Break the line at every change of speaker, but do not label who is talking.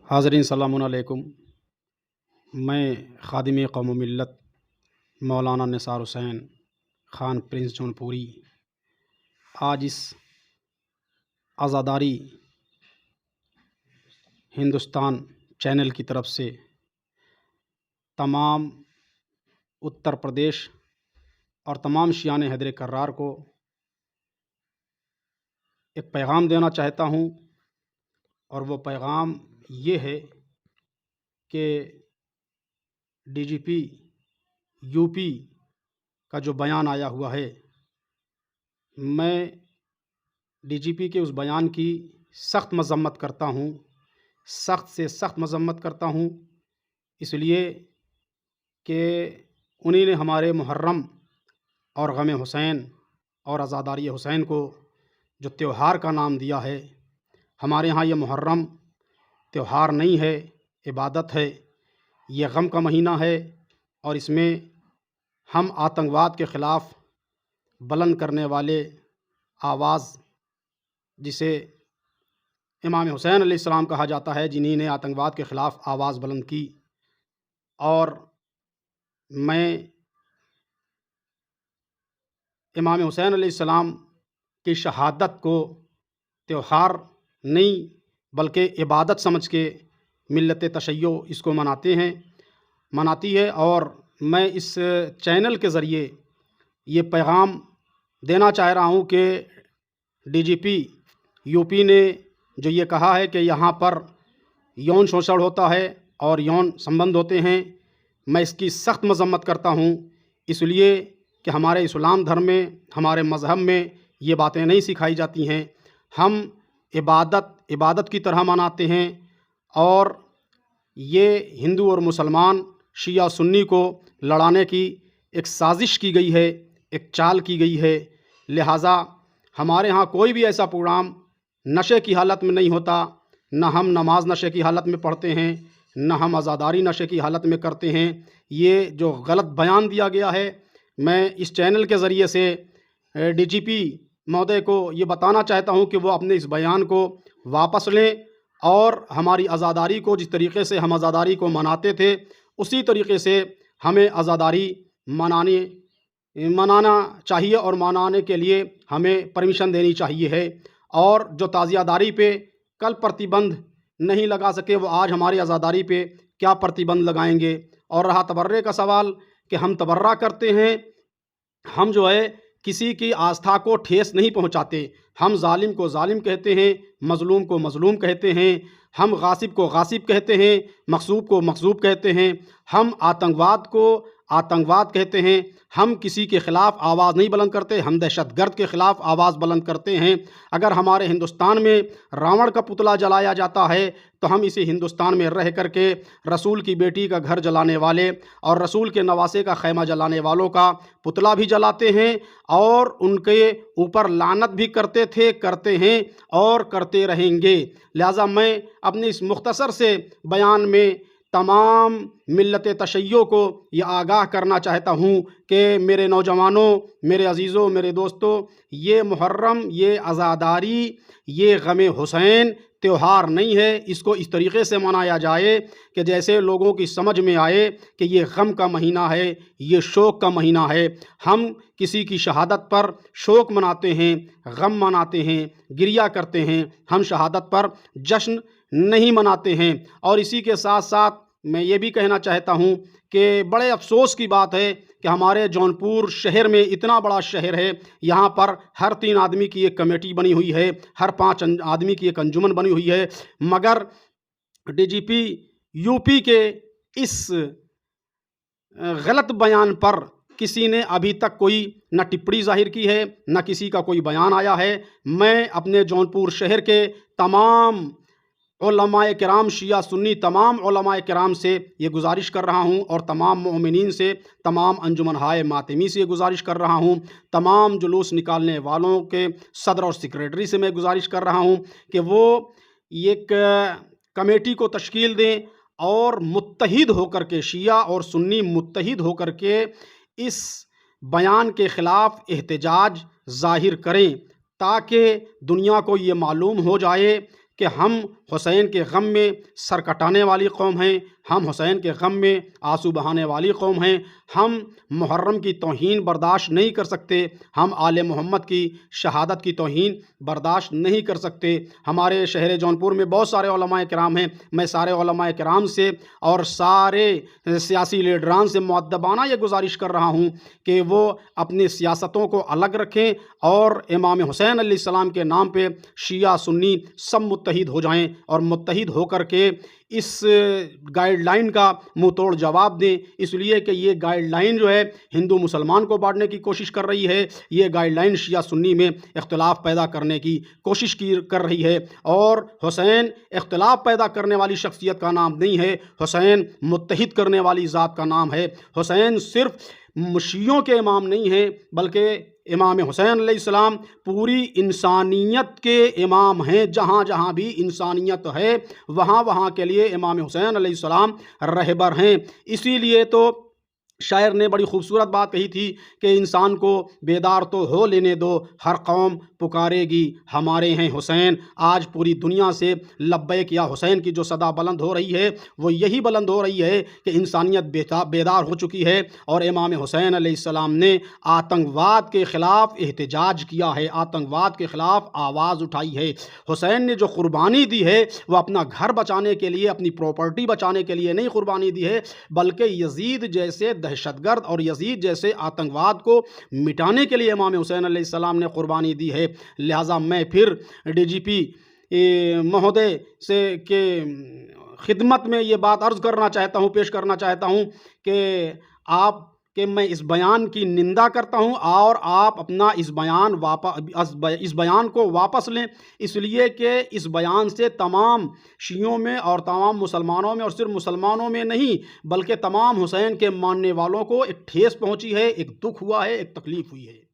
حاضرین سلام علیکم۔ میں خادم قوم و ملت مولانا نثار حسین خان پرنس جونپوری آج اس آزاداری ہندوستان چینل کی طرف سے تمام اتر پردیش اور تمام شیعان حیدر کرار کو ایک پیغام دینا چاہتا ہوں، اور وہ پیغام یہ ہے کہ D G P U P کا جو بیان آیا ہوا ہے، میں ڈی جی پی کے اس بیان کی سخت مذمت کرتا ہوں، سخت سے سخت مذمت کرتا ہوں، اس لیے کہ انہی نے ہمارے محرم اور غم حسین اور عزاداری حسین کو جو تہوار کا نام دیا ہے۔ ہمارے ہاں یہ محرم تہوار نہیں ہے، عبادت ہے۔ یہ غم کا مہینہ ہے، اور اس میں ہم آتنکواد کے خلاف بلند کرنے والے آواز، جسے امام حسین علیہ السلام کہا جاتا ہے، جنہی نے آتنکواد کے خلاف آواز بلند کی، اور میں امام حسین علیہ السلام کی شہادت کو تہوار نہیں بلکہ عبادت سمجھ کے ملت تشیع اس کو مناتی ہے، اور میں اس چینل کے ذریعے یہ پیغام دینا چاہ رہا ہوں کہ D G P U P نے جو یہ کہا ہے کہ یہاں پر یون شوشن ہوتا ہے اور یون سمبند ہوتے ہیں، میں اس کی سخت مذمت کرتا ہوں، اس لیے کہ ہمارے اسلام دھرم میں، ہمارے مذہب میں یہ باتیں نہیں سکھائی جاتی ہیں۔ ہم عبادت کی طرح مناتے ہیں، اور یہ ہندو اور مسلمان، شیعہ سنی کو لڑانے کی ایک سازش کی گئی ہے، ایک چال کی گئی ہے۔ لہٰذا ہمارے ہاں کوئی بھی ایسا پروگرام نشے کی حالت میں نہیں ہوتا، نہ ہم نماز نشے کی حالت میں پڑھتے ہیں، نہ ہم عزاداری نشے کی حالت میں کرتے ہیں۔ یہ جو غلط بیان دیا گیا ہے، میں اس چینل کے ذریعے سے ڈی جی پی مہودے کو یہ بتانا چاہتا ہوں کہ وہ اپنے اس بیان کو واپس لیں، اور ہماری عزاداری کو جس طریقے سے ہم عزاداری کو مناتے تھے، اسی طریقے سے ہمیں عزاداری منانا چاہیے، اور منانے کے لیے ہمیں پرمیشن دینی چاہیے ہے۔ اور جو تعزیہ داری پہ کل پرتیبندھ نہیں لگا سکے، وہ آج ہماری عزاداری پہ کیا پرتیبندھ لگائیں گے؟ اور رہا تبرے کا سوال کہ ہم تبرہ کرتے ہیں، ہم جو ہے کسی کی آستھا کو ٹھیس نہیں پہنچاتے، ہم ظالم کو ظالم کہتے ہیں، مظلوم کو مظلوم کہتے ہیں، ہم غاصب کو غاصب کہتے ہیں، مغصوب کو مغصوب کہتے ہیں، ہم آتنکواد کو آتنکواد کہتے ہیں، ہم کسی کے خلاف آواز نہیں بلند کرتے، ہم دہشت گرد کے خلاف آواز بلند کرتے ہیں۔ اگر ہمارے ہندوستان میں راون کا پتلا جلایا جاتا ہے، تو ہم اسی ہندوستان میں رہ کر کے رسول کی بیٹی کا گھر جلانے والے اور رسول کے نواسے کا خیمہ جلانے والوں کا پتلا بھی جلاتے ہیں، اور ان کے اوپر لعنت بھی کرتے ہیں اور کرتے رہیں گے۔ لہٰذا میں اپنے اس مختصر سے بیان میں تمام ملت تشیع کو یہ آگاہ کرنا چاہتا ہوں کہ میرے نوجوانوں، میرے عزیزوں، میرے دوستوں، یہ محرم، یہ عزاداری، یہ غم حسین تہوار نہیں ہے۔ اس کو اس طریقے سے منایا جائے کہ جیسے لوگوں کی سمجھ میں آئے کہ یہ غم کا مہینہ ہے، یہ شوق کا مہینہ ہے۔ ہم کسی کی شہادت پر شوق مناتے ہیں، غم مناتے ہیں، گریہ کرتے ہیں، ہم شہادت پر جشن نہیں مناتے ہیں۔ اور اسی کے ساتھ ساتھ میں یہ بھی کہنا چاہتا ہوں کہ بڑے افسوس کی بات ہے کہ ہمارے جونپور شہر میں، اتنا بڑا شہر ہے، یہاں پر ہر 3 آدمی کی ایک کمیٹی بنی ہوئی ہے، ہر 5 آدمی کی ایک انجمن بنی ہوئی ہے، مگر D G P U P کے اس غلط بیان پر کسی نے ابھی تک کوئی نہ ٹپڑی ظاہر کی ہے، نہ کسی کا کوئی بیان آیا ہے۔ میں اپنے جونپور شہر کے تمام علماء کرام، شیعہ سنی تمام علماء کرام سے یہ گزارش کر رہا ہوں، اور تمام مومنین سے، تمام انجمن ہائے ماتمی سے یہ گزارش کر رہا ہوں، تمام جلوس نکالنے والوں کے صدر اور سیکریٹری سے میں گزارش کر رہا ہوں کہ وہ ایک کمیٹی کو تشکیل دیں، اور متحد ہو کر کے، شیعہ اور سنی متحد ہو کر کے اس بیان کے خلاف احتجاج ظاہر کریں، تاکہ دنیا کو یہ معلوم ہو جائے کہ ہم حسین کے غم میں سر کٹانے والی قوم ہیں، ہم حسین کے غم میں آنسو بہانے والی قوم ہیں، ہم محرم کی توہین برداشت نہیں کر سکتے، ہم آل محمد کی شہادت کی توہین برداشت نہیں کر سکتے۔ ہمارے شہر جونپور میں بہت سارے علماء کرام ہیں، میں سارے علماء کرام سے اور سارے سیاسی لیڈران سے مؤدبانہ یہ گزارش کر رہا ہوں کہ وہ اپنی سیاستوں کو الگ رکھیں اور امام حسین علیہ السلام کے نام پہ شیعہ سنی سب متحد ہو جائیں اور متحد ہو کر کے اس گائیڈ لائن کا منہ توڑ جواب دیں، اس لیے کہ یہ گائیڈ لائن جو ہے ہندو مسلمان کو بانٹنے کی کوشش کر رہی ہے، یہ گائیڈ لائن شیعہ سنی میں اختلاف پیدا کرنے کی کوشش کر رہی ہے، اور حسین اختلاف پیدا کرنے والی شخصیت کا نام نہیں ہے، حسین متحد کرنے والی ذات کا نام ہے۔ حسین صرف شیعوں کے امام نہیں ہیں بلکہ امام حسین علیہ السلام پوری انسانیت کے امام ہیں، جہاں جہاں بھی انسانیت ہے وہاں وہاں کے لیے امام حسین علیہ السلام رہبر ہیں۔ اسی لیے تو شاعر نے بڑی خوبصورت بات کہی تھی کہ انسان کو بیدار تو ہو لینے دو، ہر قوم پکارے گی ہمارے ہیں حسین۔ آج پوری دنیا سے لبیک یا حسین کی جو صدا بلند ہو رہی ہے وہ یہی بلند ہو رہی ہے کہ انسانیت بیدار ہو چکی ہے، اور امام حسین علیہ السلام نے آتنکواد کے خلاف احتجاج کیا ہے، آتنکواد کے خلاف آواز اٹھائی ہے۔ حسین نے جو قربانی دی ہے وہ اپنا گھر بچانے کے لیے، اپنی پراپرٹی بچانے کے لیے نہیں قربانی دی ہے، بلکہ یزید جیسے دہشت گرد اور یزید جیسے آتنکواد کو مٹانے کے لیے امام حسین علیہ السلام نے قربانی دی ہے۔ لہٰذا میں پھر ڈی جی پی مہودے سے کے خدمت میں یہ بات عرض کرنا چاہتا ہوں، پیش کرنا چاہتا ہوں کہ میں اس بیان کی نندا کرتا ہوں، اور آپ اپنا اس بیان کو واپس لیں، اس لیے کہ اس بیان سے تمام شیعوں میں اور تمام مسلمانوں میں، اور صرف مسلمانوں میں نہیں بلکہ تمام حسین کے ماننے والوں کو ایک ٹھیس پہنچی ہے، ایک دکھ ہوا ہے، ایک تکلیف ہوئی ہے۔